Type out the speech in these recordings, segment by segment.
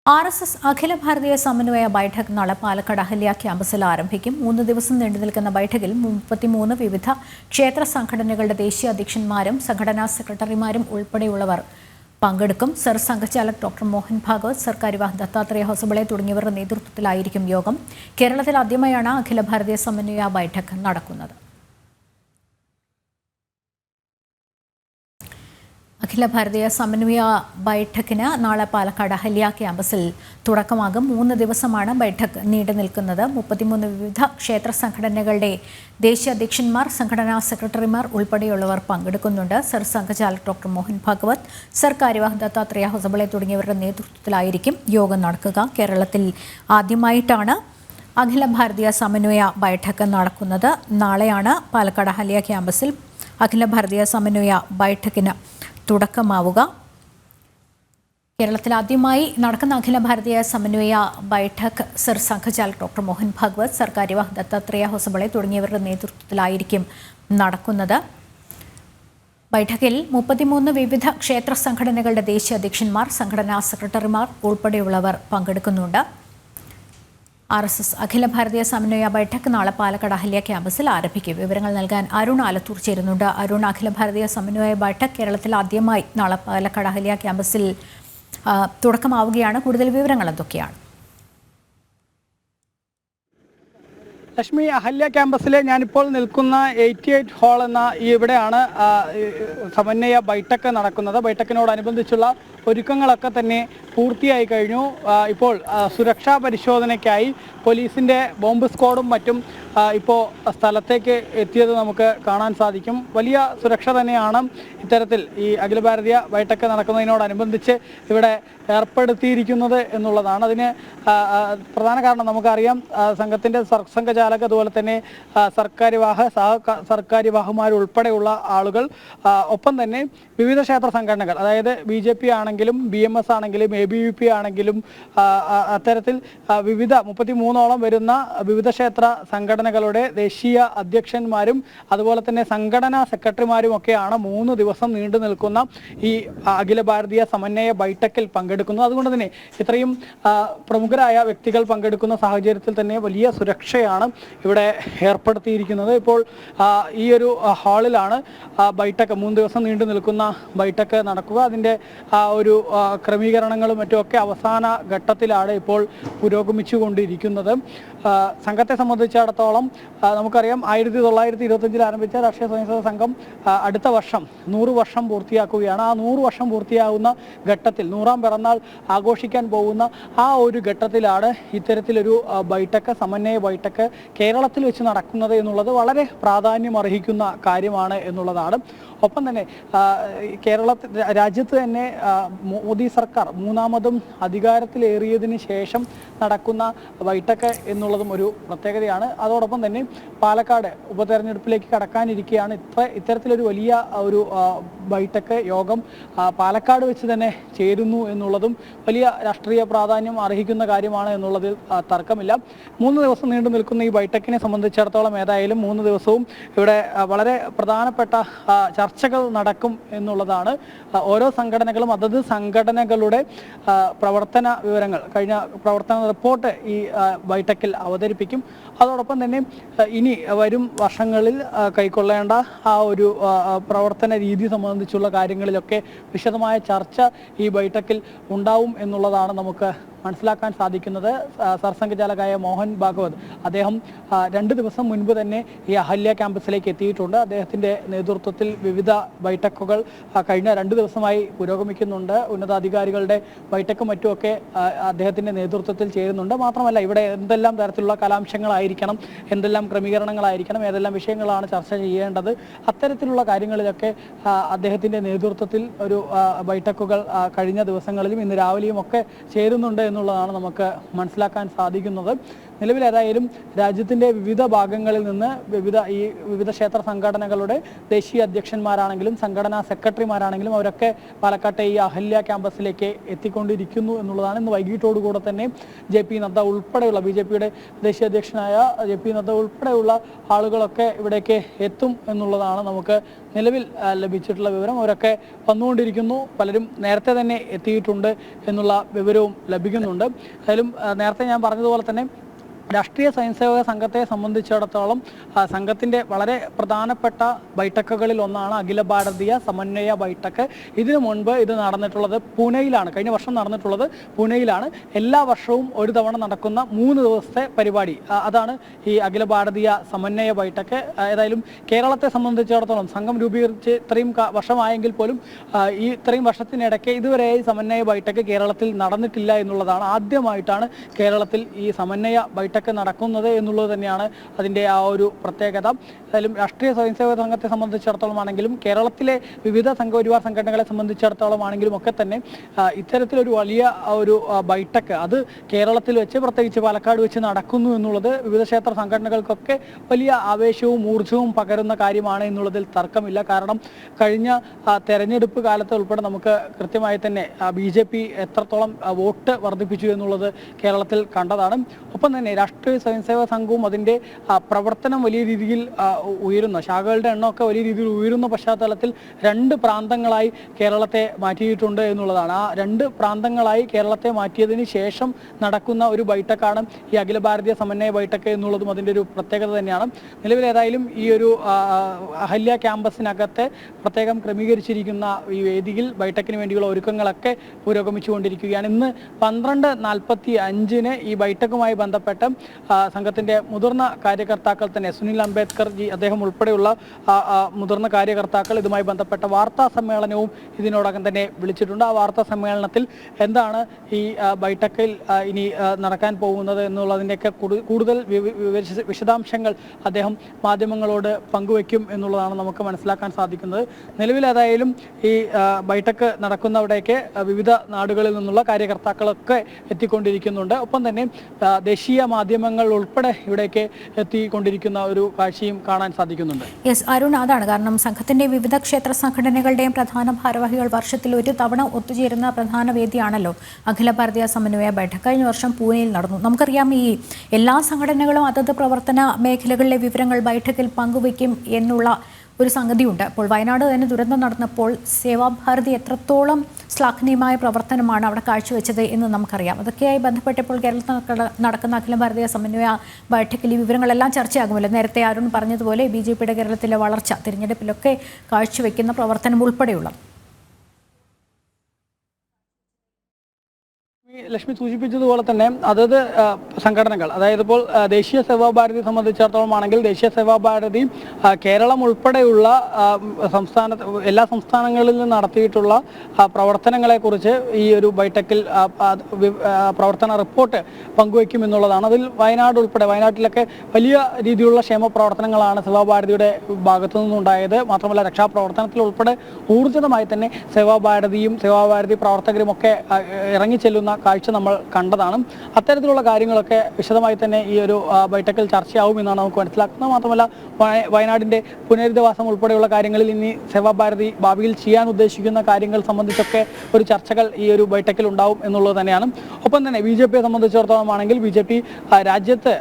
RSS അഖില ഭാരതീയ സമന്വയ ബൈഠക് നാളെ പാലക്കാട് അഹല്യ ക്യാമ്പസിൽ ആരംഭിക്കും. 3 ദിവസം നീണ്ടുനിൽക്കുന്ന ബൈഠകിൽ 33 വിവിധ ക്ഷേത്ര സംഘടനകളുടെ ദേശീയ അധ്യക്ഷന്മാരും സംഘടനാ സെക്രട്ടറിമാരും ഉൾപ്പെടെയുള്ളവർ പങ്കെടുക്കും. സർ സംഘചാലക് ഡോക്ടർ മോഹൻ ഭാഗവത്, സർ കാര്യവാഹ് ദത്താത്രേയ ഹൊസബളെ തുടങ്ങിയവരുടെ നേതൃത്വത്തിലായിരിക്കും യോഗം. കേരളത്തിൽ ആദ്യമായാണ് അഖില ഭാരതീയ സമന്വയ ബൈഠക് നടക്കുന്നത്. അഖില ഭാരതീയ സമന്വയ ബൈഠക്കിന് നാളെ പാലക്കാട് അഹല്യ ക്യാമ്പസിൽ തുടക്കമാകും. 3 ദിവസമാണ് ബൈഠക് നീണ്ടു നിൽക്കുന്നത്. 33 വിവിധ ക്ഷേത്ര സംഘടനകളുടെ ദേശീയ അധ്യക്ഷന്മാർ, സംഘടനാ സെക്രട്ടറിമാർ ഉൾപ്പെടെയുള്ളവർ പങ്കെടുക്കുന്നുണ്ട്. സർ സംഘചാലക് ഡോക്ടർ മോഹൻ ഭാഗവത്, സർ കാര്യവാഹ് ദത്താത്രേയ ഹൊസബളെ തുടങ്ങിയവരുടെ നേതൃത്വത്തിലായിരിക്കും യോഗം നടക്കുക. കേരളത്തിൽ ആദ്യമായിട്ടാണ് അഖില ഭാരതീയ സമന്വയ ബൈഠക് നടക്കുന്നത്. നാളെയാണ് പാലക്കാട് അഹല്യ ക്യാമ്പസിൽ അഖില ഭാരതീയ സമന്വയ ബൈഠക്കിന് തുടക്കമാവുക. കേരളത്തിൽ ആദ്യമായി നടക്കുന്ന അഖില ഭാരതീയ സമന്വയ ബൈഠക് സർ സംഘചാലക് ഡോക്ടർ മോഹൻ ഭാഗവത്, സർ കാര്യവാഹ് ദത്താത്രേയ ഹൊസബളെ തുടങ്ങിയവരുടെ നേതൃത്വത്തിലായിരിക്കും നടക്കുന്നത്. ബൈഠക്കിൽ 33 വിവിധ ക്ഷേത്ര സംഘടനകളുടെ ദേശീയ അധ്യക്ഷന്മാർ, സംഘടനാ സെക്രട്ടറിമാർ ഉൾപ്പെടെയുള്ളവർ പങ്കെടുക്കുന്നുണ്ട്. RSS അഖില ഭാരതീയ സമന്വയ ബൈഠക് നാളെ പാലക്കാട് അഹല്യ ക്യാമ്പസിൽ ആരംഭിക്കും. വിവരങ്ങൾ നൽകാൻ അരുൺ ആലത്തൂർ ചേരുന്നുണ്ട്. അരുൺ, അഖില ഭാരതീയ സമന്വയ ബൈഠക് കേരളത്തിൽ ആദ്യമായി നാളെ പാലക്കാട് അഹല്യ ക്യാമ്പസിൽ തുടക്കമാവുകയാണ്. കൂടുതൽ വിവരങ്ങൾ എന്തൊക്കെയാണ്? ലക്ഷ്മി, അഹല്യ ക്യാമ്പസിലെ ഞാനിപ്പോൾ നിൽക്കുന്ന 88 ഹാൾ എന്ന ഇവിടെയാണ് സമന്വയ ബൈഠക് നടക്കുന്നത്. ബൈഠക്കിനോടനുബന്ധിച്ചുള്ള ഒരുക്കങ്ങളൊക്കെ തന്നെ പൂർത്തിയായി കഴിഞ്ഞു. ഇപ്പോൾ സുരക്ഷാ പരിശോധനയ്ക്കായി പോലീസിൻ്റെ ബോംബ് സ്ക്വാഡും മറ്റും ഇപ്പോൾ സ്ഥലത്തേക്ക് എത്തിയത് നമുക്ക് കാണാൻ സാധിക്കും. വലിയ സുരക്ഷ തന്നെയാണ് ഇത്തരത്തിൽ ഈ അഖില ഭാരതീയ ബൈഠക് നടക്കുന്നതിനോടനുബന്ധിച്ച് ഇവിടെ ഏർപ്പെടുത്തിയിരിക്കുന്നത് എന്നുള്ളതാണ്. അതിന് പ്രധാന കാരണം നമുക്കറിയാം. സംഘത്തിൻ്റെ സർസംഘചാലക്, അതുപോലെ തന്നെ സർക്കാര്യവാഹ്, സർക്കാര്യവാഹുമാരുൾപ്പെടെയുള്ള ആളുകൾ, ഒപ്പം തന്നെ വിവിധ ക്ഷേത്ര സംഘടനകൾ, അതായത് BJP ആണെങ്കിലും BMS ആണെങ്കിലും ABVP ആണെങ്കിലും അത്തരത്തിൽ വിവിധ 33ഓളം വരുന്ന വിവിധ ക്ഷേത്ര സംഘടനകളുടെ ദേശീയ അധ്യക്ഷന്മാരും അതുപോലെ തന്നെ സംഘടനാ സെക്രട്ടറിമാരും ഒക്കെയാണ് 3 ദിവസം നീണ്ടു നിൽക്കുന്ന ഈ അഖില ഭാരതീയ സമന്വയ ബൈഠക്കിൽ പങ്കെടുക്കുന്നത്. അതുകൊണ്ട് തന്നെ ഇത്രയും പ്രമുഖരായ വ്യക്തികൾ പങ്കെടുക്കുന്ന സാഹചര്യത്തിൽ തന്നെ വലിയ സുരക്ഷയാണ് ഇവിടെ ഏർപ്പെടുത്തിയിരിക്കുന്നത്. ഇപ്പോൾ ഈ ഒരു ഹാളിലാണ് ബൈഠക് 3 ദിവസം നീണ്ടു നിൽക്കുന്ന ബൈഠക് നടക്കുക. അതിൻ്റെ ഒരു ക്രമീകരണങ്ങളും മറ്റുമൊക്കെ അവസാന ഘട്ടത്തിലാണ് ഇപ്പോൾ പുരോഗമിച്ചുകൊണ്ടിരിക്കുന്നത്. സംഘത്തെ സംബന്ധിച്ചിടത്തോളം നമുക്കറിയാം, 1925 ആരംഭിച്ച രാഷ്ട്രീയ സ്വയംസേവക സംഘം അടുത്ത വർഷം 100 വർഷം പൂർത്തിയാക്കുകയാണ്. ആ 100 വർഷം പൂർത്തിയാകുന്ന ഘട്ടത്തിൽ, 100ാം പിറന്നാൾ ആഘോഷിക്കാൻ പോകുന്ന ആ ഒരു ഘട്ടത്തിലാണ് ഇത്തരത്തിലൊരു ബൈഠക്, സമന്വയ ബൈഠക് കേരളത്തിൽ വെച്ച് നടക്കുന്നത് എന്നുള്ളത് വളരെ പ്രാധാന്യം അർഹിക്കുന്ന കാര്യമാണ് എന്നുള്ളതാണ്. ഒപ്പം തന്നെ രാജ്യത്ത് തന്നെ മോദി സർക്കാർ 3ാമതും അധികാരത്തിലേറിയതിന് ശേഷം നടക്കുന്ന ബൈഠക് എന്നുള്ളതും ഒരു പ്രത്യേകതയാണ്. അതോടൊപ്പം തന്നെ പാലക്കാട് ഉപതെരഞ്ഞെടുപ്പിലേക്ക് കടക്കാനിരിക്കുകയാണ്. ഇത്തരത്തിലൊരു വലിയ ഒരു ബൈഠക് യോഗം പാലക്കാട് വെച്ച് തന്നെ ചേരുന്നു എന്നുള്ളതും വലിയ രാഷ്ട്രീയ പ്രാധാന്യം അർഹിക്കുന്ന കാര്യമാണ് എന്നുള്ളതിൽ തർക്കമില്ല. 3 ദിവസം നീണ്ടു നിൽക്കുന്ന ഈ ബൈഠക്കിനെ സംബന്ധിച്ചിടത്തോളം ഏതായാലും 3 ദിവസവും ഇവിടെ വളരെ പ്രധാനപ്പെട്ട ചർച്ചകൾ നടക്കും എന്നുള്ളതാണ്. ഓരോ സംഘടനകളും അതത് സംഘടനകളുടെ പ്രവർത്തന വിവരങ്ങൾ, കഴിഞ്ഞ പ്രവർത്തന റിപ്പോർട്ട് ഈ ബൈഠക്കിൽ അവതരിപ്പിക്കും. അതോടൊപ്പം തന്നെ ഇനി വരും വർഷങ്ങളിൽ കൈക്കൊള്ളേണ്ട ആ ഒരു പ്രവർത്തന രീതി സംബന്ധിച്ചുള്ള കാര്യങ്ങളിലൊക്കെ വിശദമായ ചർച്ച ഈ ബൈഠക്കിൽ ഉണ്ടാവും എന്നുള്ളതാണ് നമുക്ക് മനസ്സിലാക്കാൻ സാധിക്കുന്നത്. സർസംഘചാലകായ മോഹൻ ഭാഗവത്, അദ്ദേഹം 2 ദിവസം മുൻപ് തന്നെ ഈ അഹല്യ ക്യാമ്പസിലേക്ക് എത്തിയിട്ടുണ്ട്. അദ്ദേഹത്തിൻ്റെ നേതൃത്വത്തിൽ വിവിധ ബൈഠക്കുകൾ കഴിഞ്ഞ 2 ദിവസമായി പുരോഗമിക്കുന്നുണ്ട്. ഉന്നതാധികാരികളുടെ ബൈഠക്കും മറ്റുമൊക്കെ അദ്ദേഹത്തിൻ്റെ നേതൃത്വത്തിൽ ചേരുന്നുണ്ട്. മാത്രമല്ല, ഇവിടെ എന്തെല്ലാം തരത്തിലുള്ള കലാംശങ്ങളായിരിക്കണം, എന്തെല്ലാം ക്രമീകരണങ്ങളായിരിക്കണം, ഏതെല്ലാം വിഷയങ്ങളാണ് ചർച്ച ചെയ്യേണ്ടത്, അത്തരത്തിലുള്ള കാര്യങ്ങളിലൊക്കെ അദ്ദേഹത്തിൻ്റെ നേതൃത്വത്തിൽ ഒരു ബൈഠക്കുകൾ കഴിഞ്ഞ ദിവസങ്ങളിലും ഇന്ന് രാവിലെയും ഒക്കെ ചേരുന്നുണ്ട് എന്നുള്ളതാണ് നമുക്ക് മനസ്സിലാക്കാൻ സാധിക്കുന്നത്. നിലവിൽ ഏതായാലും രാജ്യത്തിൻ്റെ വിവിധ ഭാഗങ്ങളിൽ നിന്ന് വിവിധ ക്ഷേത്ര സംഘടനകളുടെ ദേശീയ അധ്യക്ഷന്മാരാണെങ്കിലും സംഘടനാ സെക്രട്ടറിമാരാണെങ്കിലും അവരൊക്കെ പാലക്കാട്ടെ ഈ അഹല്യ ക്യാമ്പസിലേക്ക് എത്തിക്കൊണ്ടിരിക്കുന്നു എന്നുള്ളതാണ്. ഇന്ന് വൈകിട്ടോടുകൂടെ തന്നെ JP നദ്ദ ഉൾപ്പെടെയുള്ള BJPയുടെ ദേശീയ അധ്യക്ഷനായ JP നദ്ദ ഉൾപ്പെടെയുള്ള ആളുകളൊക്കെ ഇവിടേക്ക് എത്തും എന്നുള്ളതാണ് നമുക്ക് നിലവിൽ ലഭിച്ചിട്ടുള്ള വിവരം. അവരൊക്കെ വന്നുകൊണ്ടിരിക്കുന്നു, പലരും നേരത്തെ തന്നെ എത്തിയിട്ടുണ്ട് എന്നുള്ള വിവരവും ലഭിക്കുന്നുണ്ട്. എന്തായാലും നേരത്തെ ഞാൻ പറഞ്ഞതുപോലെ തന്നെ രാഷ്ട്രീയ സ്വയംസേവക സംഘത്തെ സംബന്ധിച്ചിടത്തോളം സംഘത്തിൻ്റെ വളരെ പ്രധാനപ്പെട്ട ബൈഠക്കുകളിൽ ഒന്നാണ് അഖില ഭാരതീയ സമന്വയ ബൈഠക്ക്. ഇതിനു മുൻപ് ഇത് നടന്നിട്ടുള്ളത് പൂനെയിലാണ്. കഴിഞ്ഞ വർഷം നടന്നിട്ടുള്ളത് പൂനെയിലാണ്. എല്ലാ വർഷവും ഒരു തവണ നടക്കുന്ന 3 ദിവസത്തെ പരിപാടി അതാണ് ഈ അഖില ഭാരതീയ സമന്വയ ബൈഠക്ക്. ഏതായാലും കേരളത്തെ സംബന്ധിച്ചിടത്തോളം സംഘം രൂപീകരിച്ച് ഇത്രയും വർഷമായെങ്കിൽ പോലും ഈ ഇത്രയും വർഷത്തിനിടയ്ക്ക് ഇതുവരെ ഈ സമന്വയ ബൈഠക്ക് കേരളത്തിൽ നടന്നിട്ടില്ല എന്നുള്ളതാണ്. ആദ്യമായിട്ടാണ് കേരളത്തിൽ ഈ സമന്വയ ബൈഠക്ക് നടക്കുന്നത് എന്നുള്ളത് തന്നെയാണ് അതിൻ്റെ ആ ഒരു പ്രത്യേകത. എന്തായാലും രാഷ്ട്രീയ സ്വയംസേവക സംഘത്തെ സംബന്ധിച്ചിടത്തോളം ആണെങ്കിലും കേരളത്തിലെ വിവിധ സംഘപരിവാർ സംഘടനകളെ സംബന്ധിച്ചിടത്തോളം ആണെങ്കിലും ഒക്കെ തന്നെ ഇത്തരത്തിലൊരു വലിയ ഒരു ബൈഠക്ക് അത് കേരളത്തിൽ വെച്ച് പ്രത്യേകിച്ച് പാലക്കാട് വെച്ച് നടക്കുന്നു എന്നുള്ളത് വിവിധ ക്ഷേത്ര സംഘടനകൾക്കൊക്കെ വലിയ ആവേശവും ഊർജ്ജവും പകരുന്ന കാര്യമാണ് എന്നുള്ളതിൽ തർക്കമില്ല. കാരണം കഴിഞ്ഞ തെരഞ്ഞെടുപ്പ് കാലത്ത് ഉൾപ്പെടെ നമുക്ക് കൃത്യമായി തന്നെ BJP എത്രത്തോളം വോട്ട് വർദ്ധിപ്പിച്ചു എന്നുള്ളത് കേരളത്തിൽ കണ്ടതാണ്. ഒപ്പം തന്നെ രാഷ്ട്രീയ സ്വയംസേവക സംഘവും അതിൻ്റെ പ്രവർത്തനം വലിയ രീതിയിൽ ഉയരുന്ന ശാഖകളുടെ എണ്ണമൊക്കെ വലിയ രീതിയിൽ ഉയരുന്ന പശ്ചാത്തലത്തിൽ 2 പ്രാന്തങ്ങളായി കേരളത്തെ മാറ്റിയിട്ടുണ്ട് എന്നുള്ളതാണ്. ആ 2 പ്രാന്തങ്ങളായി കേരളത്തെ മാറ്റിയതിന് ശേഷം നടക്കുന്ന ഒരു ബൈഠക്കാണ് ഈ അഖില ഭാരതീയ സമന്വയ ബൈഠക്ക് എന്നുള്ളതും അതിൻ്റെ ഒരു പ്രത്യേകത തന്നെയാണ്. നിലവിൽ ഏതായാലും ഈ ഒരു അഹല്യ ക്യാമ്പസിനകത്തെ പ്രത്യേകം ക്രമീകരിച്ചിരിക്കുന്ന ഈ വേദിയിൽ ബൈഠക്കിന് വേണ്ടിയുള്ള ഒരുക്കങ്ങളൊക്കെ പുരോഗമിച്ചുകൊണ്ടിരിക്കുകയാണ്. ഇന്ന് 12:45 ഈ ബൈഠക്കുമായി ബന്ധപ്പെട്ട് സംഘത്തിൻ്റെ മുതിർന്ന കാര്യകർത്താക്കൾ തന്നെ സുനിൽ അംബേദ്കർ ജി അദ്ദേഹം ഉൾപ്പെടെയുള്ള മുതിർന്ന കാര്യകർത്താക്കൾ ഇതുമായി ബന്ധപ്പെട്ട വാർത്താ സമ്മേളനവും ഇതിനോടകം തന്നെ വിളിച്ചിട്ടുണ്ട്. ആ വാർത്താ സമ്മേളനത്തിൽ എന്താണ് ഈ ബൈഠക്കിൽ ഇനി നടക്കാൻ പോകുന്നത് എന്നുള്ളതിൻ്റെയൊക്കെ കൂടുതൽ വിശദാംശങ്ങൾ അദ്ദേഹം മാധ്യമങ്ങളോട് പങ്കുവയ്ക്കും എന്നുള്ളതാണ് നമുക്ക് മനസ്സിലാക്കാൻ സാധിക്കുന്നത്. നിലവിൽ ഏതായാലും ഈ ബൈഠക്ക് നടക്കുന്നവിടേക്ക് വിവിധ നാടുകളിൽ നിന്നുള്ള കാര്യകർത്താക്കളൊക്കെ എത്തിക്കൊണ്ടിരിക്കുന്നുണ്ട്. ഒപ്പം തന്നെ ദേശീയ മാധ്യമങ്ങൾ ഉൾപ്പെടെ ഇവിടേക്ക് എത്തിക്കൊണ്ടിരിക്കുന്ന ഒരു കാഴ്ചയും കാണാൻ സാധിക്കുന്നുണ്ട്. യെസ് അരുൺ, അതാണ് കാരണം സംഘത്തിന്റെ വിവിധ ക്ഷേത്ര സംഘടനകളുടെയും പ്രധാന ഭാരവാഹികൾ വർഷത്തിൽ ഒരു തവണ ഒത്തുചേരുന്ന പ്രധാന വേദിയാണല്ലോ അഖില ഭാരതീയ സമന്വയ ബൈഠക്ക്. കഴിഞ്ഞ വർഷം പൂനെയിൽ നടന്നു. നമുക്കറിയാം ഈ എല്ലാ സംഘടനകളും അതത് പ്രവർത്തന മേഖലകളിലെ വിവരങ്ങൾ ബൈഠക്കിൽ പങ്കുവയ്ക്കും എന്നുള്ള ഒരു സംഗതിയുണ്ട്. അപ്പോൾ വയനാട് തന്നെ ദുരന്തം നടന്നപ്പോൾ സേവാഭാരതി എത്രത്തോളം ശ്ലാഘനീയമായ പ്രവർത്തനമാണ് അവിടെ കാഴ്ചവെച്ചത് എന്ന് നമുക്കറിയാം. അതൊക്കെയായി ബന്ധപ്പെട്ടപ്പോൾ കേരളത്തിൽ നടക്കുന്ന അഖില ഭാരതീയ സമന്വയ ബൈഠക്കിൽ ഈ വിവരങ്ങളെല്ലാം ചർച്ചയാകുമല്ലോ. നേരത്തെ അരുൺ പറഞ്ഞതുപോലെ BJPയുടെ കേരളത്തിലെ വളർച്ച തിരഞ്ഞെടുപ്പിലൊക്കെ കാഴ്ചവെക്കുന്ന പ്രവർത്തനം ഉൾപ്പെടെയുള്ളത്. ലക്ഷ്മി സൂചിപ്പിച്ചതുപോലെ തന്നെ അതത് സംഘടനകൾ, അതായത് ഇപ്പോൾ ദേശീയ സേവാഭാരതി സംബന്ധിച്ചിടത്തോളം ആണെങ്കിൽ ദേശീയ സേവാഭാരതി കേരളം ഉൾപ്പെടെയുള്ള എല്ലാ സംസ്ഥാനങ്ങളിൽ നിന്ന് നടത്തിയിട്ടുള്ള പ്രവർത്തനങ്ങളെക്കുറിച്ച് ഈ ഒരു ബൈഠക്കിൽ പ്രവർത്തന റിപ്പോർട്ട് പങ്കുവയ്ക്കുമെന്നുള്ളതാണ്. അതിൽ വയനാട്ടിലൊക്കെ വലിയ രീതിയിലുള്ള ക്ഷേമ പ്രവർത്തനങ്ങളാണ് സേവാഭാരതിയുടെ ഭാഗത്തു നിന്നുണ്ടായത്. മാത്രമല്ല രക്ഷാപ്രവർത്തനത്തിൽ ഉൾപ്പെടെ ഊർജിതമായി തന്നെ സേവാഭാരതി പ്രവർത്തകരും ഒക്കെ ഇറങ്ങിച്ചെല്ലുന്ന കാഴ്ച നമ്മൾ കണ്ടതാണ്. അത്തരത്തിലുള്ള കാര്യങ്ങളൊക്കെ വിശദമായി തന്നെ ഈ ഒരു ബൈഠക്കിൽ ചർച്ചയാവും എന്നാണ് നമുക്ക് മനസ്സിലാക്കുന്നത്. മാത്രമല്ല വയനാടിൻ്റെ പുനരധിവാസം ഉൾപ്പെടെയുള്ള കാര്യങ്ങളിൽ ഇനി സേവാഭാരതി ഭാവിയിൽ ചെയ്യാൻ ഉദ്ദേശിക്കുന്ന കാര്യങ്ങൾ സംബന്ധിച്ചൊക്കെ ഒരു ചർച്ചകൾ ഈ ഒരു ബൈഠക്കിൽ ഉണ്ടാവും എന്നുള്ളത് തന്നെയാണ്. ഒപ്പം തന്നെ BJPയെ സംബന്ധിച്ചിടത്തോളം ആണെങ്കിൽ BJP രാജ്യത്ത്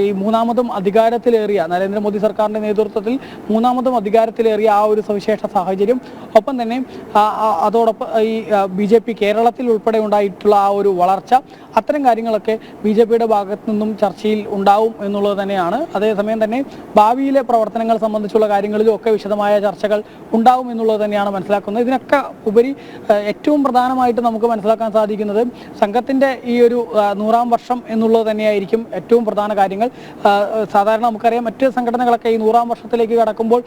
ഈ 3ാമതും അധികാരത്തിലേറിയ നരേന്ദ്രമോദി സർക്കാരിൻ്റെ നേതൃത്വത്തിൽ 3ാമതും അധികാരത്തിലേറിയ ആ ഒരു സവിശേഷ സാഹചര്യം, ഒപ്പം തന്നെ അതോടൊപ്പം ഈ BJP കേരളത്തിൽ ഉൾപ്പെടെ ഉണ്ടായിട്ടുള്ള ആ ഒരു വളർച്ച, അത്തരം കാര്യങ്ങളൊക്കെ BJPയുടെ ഭാഗത്തു നിന്നും ചർച്ചയിൽ ഉണ്ടാവും എന്നുള്ളത് തന്നെയാണ്. അതേസമയം തന്നെ ഭാവിയിലെ പ്രവർത്തനങ്ങൾ സംബന്ധിച്ചുള്ള കാര്യങ്ങളിലും ഒക്കെ വിശദമായ ചർച്ചകൾ ഉണ്ടാവും എന്നുള്ളത് തന്നെയാണ് മനസ്സിലാക്കുന്നത്. ഇതിനൊക്കെ ഉപരി ഏറ്റവും പ്രധാനമായിട്ട് നമുക്ക് മനസ്സിലാക്കാൻ സാധിക്കുന്നത് സംഘത്തിൻ്റെ ഈ ഒരു 100ാം വർഷം എന്നുള്ളത് തന്നെയായിരിക്കും ഏറ്റവും പ്രധാന കാര്യങ്ങൾ. സാധാരണ നമുക്കറിയാം മറ്റ് സംഘടനകളൊക്കെ ഈ 100ാം വർഷത്തിലേക്ക് കടക്കുമ്പോൾ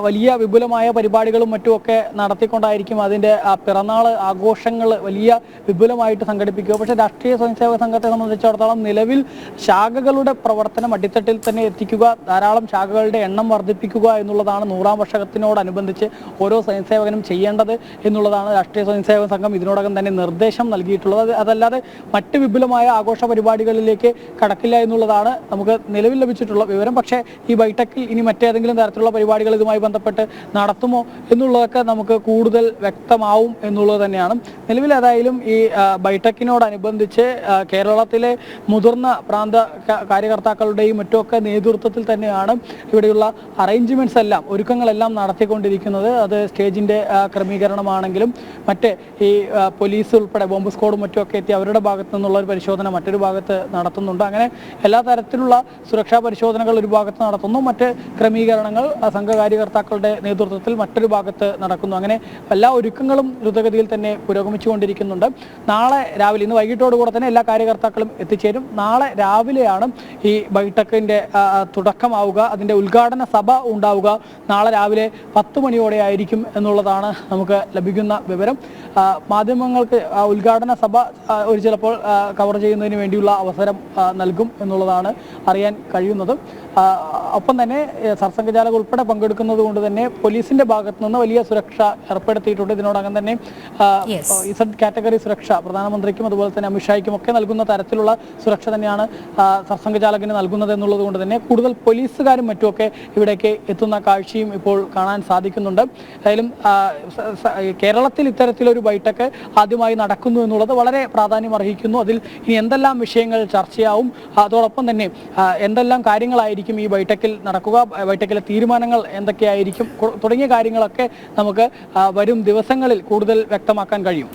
വലിയ വിപുലമായ പരിപാടികളും മറ്റുമൊക്കെ നടത്തിക്കൊണ്ടായിരിക്കും അതിൻ്റെ പിറന്നാൾ ആഘോഷങ്ങൾ വലിയ വിപുലമായിട്ട് സംഘടിപ്പിക്കുക. പക്ഷേ രാഷ്ട്രീയ സ്വയംസേവക സംഘത്തെ സംബന്ധിച്ചിടത്തോളം നിലവിൽ ശാഖകളുടെ പ്രവർത്തനം അടിത്തട്ടിൽ തന്നെ എത്തിക്കുക, ധാരാളം ശാഖകളുടെ എണ്ണം വർദ്ധിപ്പിക്കുക എന്നുള്ളതാണ് 100ാം വർഷത്തിനോടനുബന്ധിച്ച് ഓരോ സ്വയംസേവകനും ചെയ്യേണ്ടത് എന്നുള്ളതാണ് രാഷ്ട്രീയ സ്വയംസേവക സംഘം ഇതിനോടകം തന്നെ നിർദ്ദേശം നൽകിയിട്ടുള്ളത്. അതല്ലാതെ മറ്റ് വിപുലമായ ആഘോഷ പരിപാടികളിലേക്ക് കടക്കില്ല എന്നുള്ളതാണ് നമുക്ക് നിലവിൽ ലഭിച്ചിട്ടുള്ള വിവരം. പക്ഷേ ഈ ബൈഠക്കിൽ ഇനി മറ്റേതെങ്കിലും തരത്തിലുള്ള പരിപാടികൾ ഇതുമായി ബന്ധപ്പെട്ട് നടത്തുമോ എന്നുള്ളതൊക്കെ നമുക്ക് കൂടുതൽ വ്യക്തമാവും എന്നുള്ളത് തന്നെയാണ്. നിലവിൽ ഏതായാലും ഈ ബൈഠക്കിനോടനുബന്ധിച്ച് കേരളത്തിലെ മുതിർന്ന പ്രാന്ത കാര്യകർത്താക്കളുടെയും മറ്റുമൊക്കെ നേതൃത്വത്തിൽ തന്നെയാണ് ഇവിടെയുള്ള അറേഞ്ച്മെന്റ്സ് എല്ലാം ഒരുക്കങ്ങളെല്ലാം നടത്തിക്കൊണ്ടിരിക്കുന്നത്. അത് സ്റ്റേജിന്റെ ക്രമീകരണമാണെങ്കിലും മറ്റ് ഈ പോലീസ് ഉൾപ്പെടെ ബോംബ് സ്ക്വാഡും മറ്റുമൊക്കെ എത്തി അവരുടെ ഭാഗത്തു നിന്നുള്ള ഒരു പരിശോധന മറ്റൊരു ഭാഗത്ത് നടത്തുന്നുണ്ട്. അങ്ങനെ എല്ലാ തരത്തിലുള്ള സുരക്ഷാ പരിശോധനകൾ ഒരു ഭാഗത്ത് നടത്തുന്നു, മറ്റ് ക്രമീകരണങ്ങൾ സംഘകാര്യകർത്താക്കളുടെ നേതൃത്വത്തിൽ മറ്റൊരു ഭാഗത്ത് നടക്കുന്നു. അങ്ങനെ എല്ലാ ഒരുക്കങ്ങളും ദ്രുതഗതിയിൽ തന്നെ പുരോഗമിച്ചുകൊണ്ടിരിക്കുന്നുണ്ട്. നാളെ രാവിലെ, ഇന്ന് വൈകിട്ടോടുകൂടെ തന്നെ എല്ലാ കാര്യകർത്താക്കളും എത്തിച്ചേരും. നാളെ രാവിലെയാണ് ഈ ബൈഠക്കിന്റെ തുടക്കമാവുക, അതിന്റെ ഉദ്ഘാടന സഭ ഉണ്ടാവുക. നാളെ രാവിലെ 10 മണിയോടെ ആയിരിക്കും എന്നുള്ളതാണ് നമുക്ക് ലഭിക്കുന്ന വിവരം. മാധ്യമങ്ങൾക്ക് ഉദ്ഘാടന സഭ ചിലപ്പോൾ കവർ ചെയ്യുന്നതിന് വേണ്ടിയുള്ള അവസരം നൽകും എന്നുള്ളതാണ് അറിയാൻ കഴിയുന്നത്. ഒപ്പം തന്നെ സർസംഘചാലകർ ഉൾപ്പെടെ പങ്കെടുക്കുന്നത് കൊണ്ട് തന്നെ പോലീസിന്റെ ഭാഗത്തു നിന്ന് വലിയ സുരക്ഷ ഏർപ്പെടുത്തിയിട്ടുണ്ട്. ഇതിനോടകം തന്നെ ഇസഡ് കാറ്റഗറി സുരക്ഷ പ്രധാനമന്ത്രിക്കും അതുപോലെ തന്നെ അമിത്ഷായ്ക്കും ഒക്കെ നൽകുന്ന തരത്തിലുള്ള സുരക്ഷ തന്നെയാണ് സർസംഘചാലകിന് നൽകുന്നത് എന്നുള്ളത് കൊണ്ട് തന്നെ കൂടുതൽ പോലീസുകാരും മറ്റുമൊക്കെ ഇവിടേക്ക് എത്തുന്ന കാഴ്ചയും ഇപ്പോൾ കാണാൻ സാധിക്കുന്നുണ്ട്. ഏതായാലും കേരളത്തിൽ ഇത്തരത്തിലൊരു ബൈഠക്ക് ആദ്യമായി നടക്കുന്നു എന്നുള്ളത് വളരെ പ്രാധാന്യം അർഹിക്കുന്നു. അതിൽ ഇനി എന്തെല്ലാം വിഷയങ്ങൾ ചർച്ചയാവും, അതോടൊപ്പം തന്നെ എന്തെല്ലാം കാര്യങ്ങളായിരിക്കും ഈ ബൈഠക്കിൽ നടക്കുക, ബൈഠക്കിലെ തീരുമാനങ്ങൾ എന്തൊക്കെയായിരിക്കും തുടങ്ങിയ കാര്യങ്ങളൊക്കെ നമുക്ക് വരും ദിവസങ്ങളിൽ കൂടുതൽ വ്യക്തമാക്കാൻ കഴിയും.